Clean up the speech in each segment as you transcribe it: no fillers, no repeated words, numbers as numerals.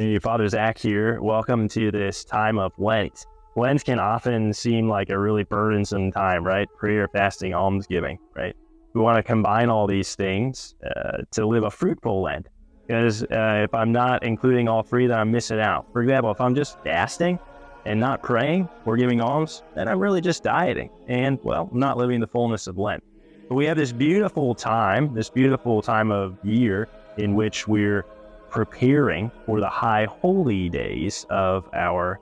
Hey, Father Zach here. Welcome to this time of Lent. Lent can often seem like a really burdensome time, right? Prayer, fasting, almsgiving, right? We want to combine all these things to live a fruitful Lent. Because if I'm not including all three, then I'm missing out. For example, if I'm just fasting and not praying or giving alms, then I'm really just dieting and, well, not living the fullness of Lent. But we have this beautiful time of year in which we're preparing for the high holy days of our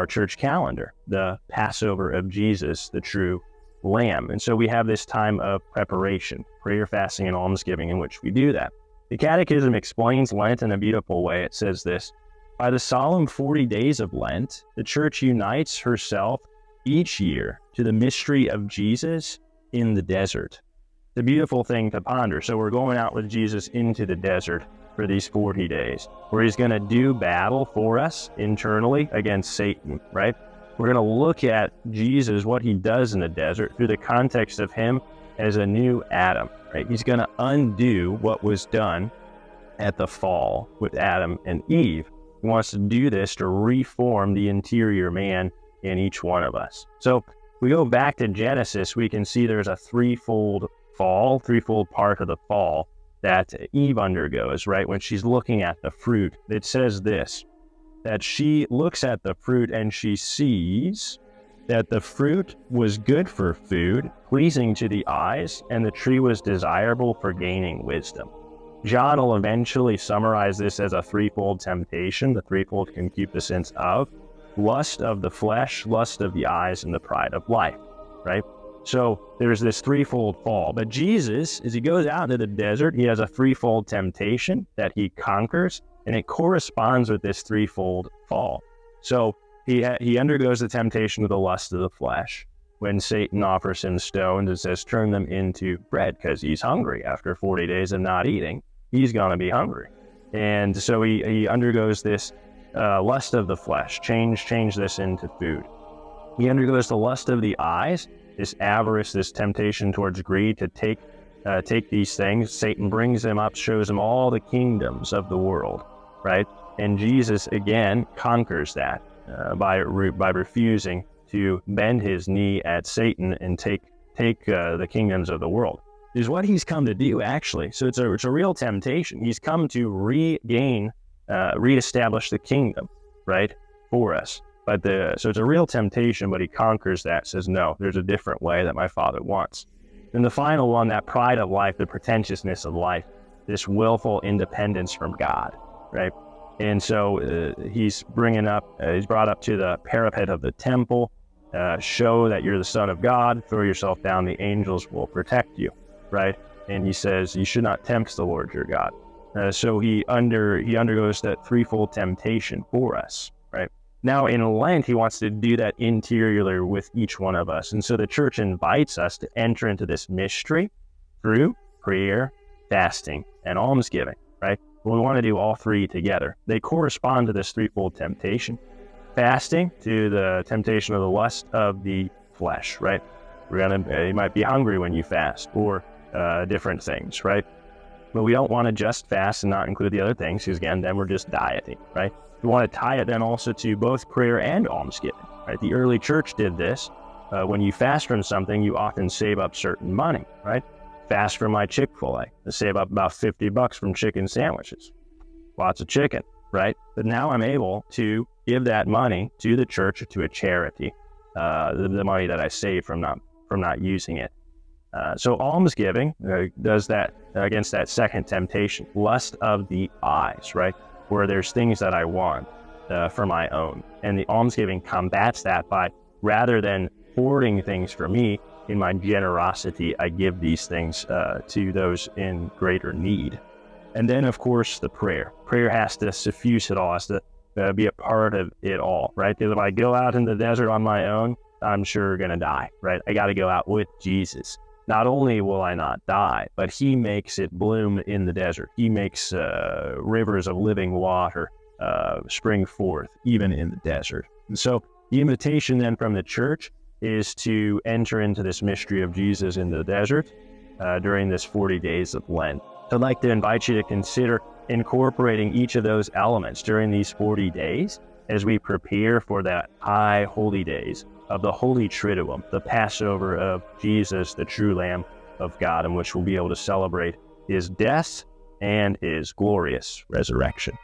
church calendar, the Passover of Jesus, the true Lamb. And so we have this time of preparation, prayer, fasting, and almsgiving in which we do that. The Catechism explains Lent in a beautiful way. It says this: by the solemn 40 days of Lent, the Church unites herself each year to the mystery of Jesus in the desert. It's a beautiful thing to ponder. So we're going out with Jesus into the desert for these 40 days, where he's going to do battle for us internally against Satan, right? We're going to look at Jesus, what he does in the desert, through the context of him as a new Adam, right? He's going to undo what was done at the fall with Adam and Eve. He wants to do this to reform the interior man in each one of us. So if we go back to Genesis, we can see there's a threefold part of the fall that Eve undergoes, right? When she's looking at the fruit, it says this, that she looks at the fruit and she sees that the fruit was good for food, pleasing to the eyes, and the tree was desirable for gaining wisdom. John will eventually summarize this as a threefold temptation, the threefold concupiscence of lust of the flesh, lust of the eyes, and the pride of life, right? So there's this threefold fall. But Jesus, as he goes out into the desert, he has a threefold temptation that he conquers, and it corresponds with this threefold fall. So he undergoes the temptation of the lust of the flesh. When Satan offers him stones and says, turn them into bread, because he's hungry after 40 days of not eating. He's going to be hungry. And so he undergoes this lust of the flesh, change this into food. He undergoes the lust of the eyes, this avarice, this temptation towards greed to take these things. Satan brings him up, shows him all the kingdoms of the world, right? And Jesus, again, conquers that by refusing to bend his knee at Satan and take the kingdoms of the world. Is what he's come to do, actually. So it's a real temptation. He's come to reestablish the kingdom, right, for us. So it's a real temptation, but he conquers that, says, no, there's a different way that my Father wants. And the final one, that pride of life, the pretentiousness of life, this willful independence from God, right? And so he's brought up to the parapet of the temple, show that you're the Son of God, throw yourself down, the angels will protect you, right? And he says, you should not tempt the Lord your God. So he undergoes that threefold temptation for us, right? Now in Lent, he wants to do that interiorly with each one of us. And so the church invites us to enter into this mystery through prayer, fasting, and almsgiving, right? We want to do all three together. They correspond to this threefold temptation. Fasting to the temptation of the lust of the flesh, right? You might be hungry when you fast, or different things, right? But we don't want to just fast and not include the other things, because again, then we're just dieting, right? We want to tie it then also to both prayer and almsgiving, right? The early church did this. When you fast from something, you often save up certain money, right? Fast from my Chick-fil-A. I save up about $50 from chicken sandwiches. Lots of chicken, right? But now I'm able to give that money to the church or to a charity, the money that I save from not using it. So almsgiving does that against that second temptation, lust of the eyes, right? Where there's things that I want for my own. And the almsgiving combats that by, rather than hoarding things for me, in my generosity, I give these things to those in greater need. And then, of course, the prayer. Prayer has to suffuse it all, has to be a part of it all, right? Because if I go out in the desert on my own, I'm sure going to die, right? I got to go out with Jesus. Not only will I not die, but he makes it bloom in the desert. He makes rivers of living water spring forth, even in the desert. And so the invitation then from the church is to enter into this mystery of Jesus in the desert during this 40 days of Lent. I'd like to invite you to consider incorporating each of those elements during these 40 days as we prepare for that high holy days of the Holy Triduum, the Passover of Jesus, the true Lamb of God, in which we'll be able to celebrate his death and his glorious resurrection.